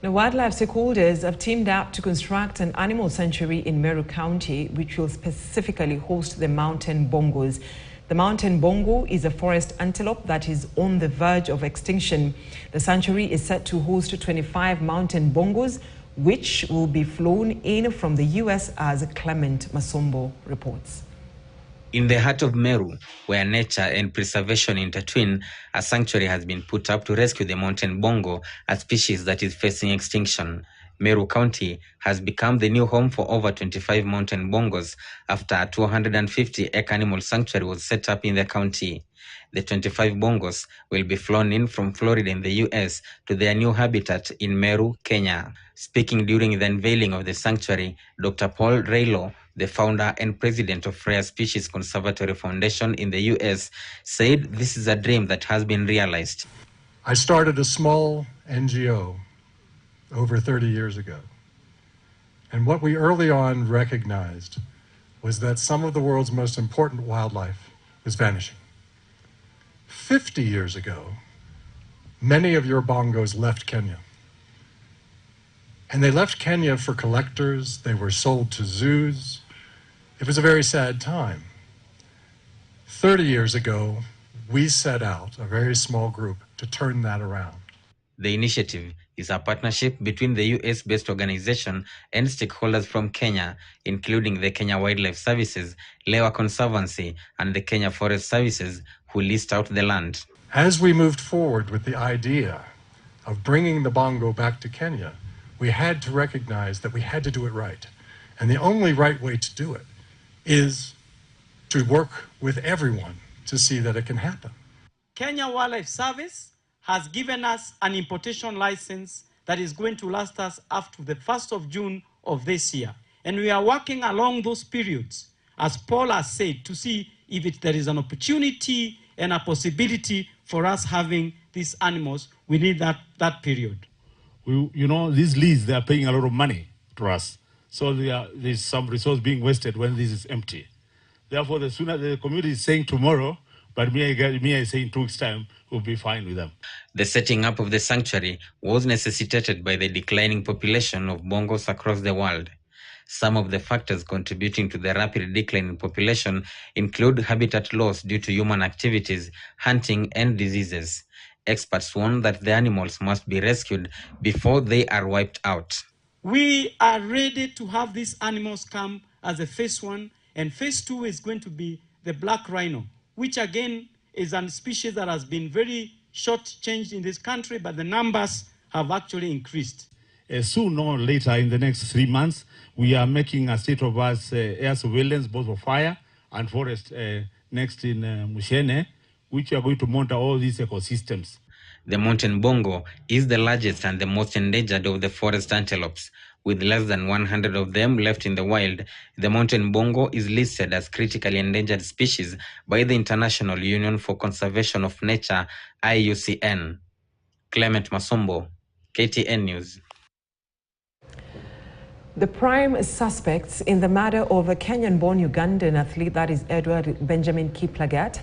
The wildlife stakeholders have teamed up to construct an animal sanctuary in Meru County, which will specifically host the mountain bongos. The mountain bongo is a forest antelope that is on the verge of extinction. The sanctuary is set to host 25 mountain bongos, which will be flown in from the US, as Clement Masombo reports. In the heart of Meru, where nature and preservation intertwine, a sanctuary has been put up to rescue the mountain bongo, a species that is facing extinction. Meru County has become the new home for over 25 mountain bongos after a 250-acre animal sanctuary was set up in the county. The 25 bongos will be flown in from Florida in the US to their new habitat in Meru, Kenya. Speaking during the unveiling of the sanctuary, Dr. Paul Raylo, the founder and president of Rare Species Conservatory Foundation in the US, said this is a dream that has been realized. I started a small NGO over 30 years ago. And what we early on recognized was that some of the world's most important wildlife was vanishing. 50 years ago, many of your bongos left Kenya. And they left Kenya for collectors, they were sold to zoos. It was a very sad time. 30 years ago, we set out, a very small group, to turn that around. The initiative is a partnership between the US-based organization and stakeholders from Kenya, including the Kenya Wildlife Services, Lewa Conservancy, and the Kenya Forest Services, who leased out the land. As we moved forward with the idea of bringing the bongo back to Kenya, we had to recognize that we had to do it right. And the only right way to do it is to work with everyone to see that it can happen. Kenya Wildlife Service has given us an importation license that is going to last us up to the 1st of June of this year. And we are working along those periods, as Paul has said, to see if there is an opportunity and a possibility for us having these animals within that period. These leads, they are paying a lot of money to us. So there's some resource being wasted when this is empty. Therefore, the sooner the community is saying tomorrow, but me I say in 2 weeks' time, we'll be fine with them. The setting up of the sanctuary was necessitated by the declining population of bongos across the world. Some of the factors contributing to the rapid decline in population include habitat loss due to human activities, hunting, and diseases. Experts warn that the animals must be rescued before they are wiped out. We are ready to have these animals come as a phase 1, and phase 2 is going to be the black rhino, which again is a species that has been very short-changed in this country, but the numbers have actually increased. Soon or later, in the next 3 months, we are making a state-of-art air surveillance, both for fire and forest, next in Mushene, which are going to monitor all these ecosystems. The mountain bongo is the largest and the most endangered of the forest antelopes. With less than 100 of them left in the wild, the mountain bongo is listed as critically endangered species by the International Union for Conservation of Nature, IUCN. Clement Masombo, KTN News. The prime suspects in the murder of a Kenyan-born Ugandan athlete, that is Edward Benjamin Kiplagat,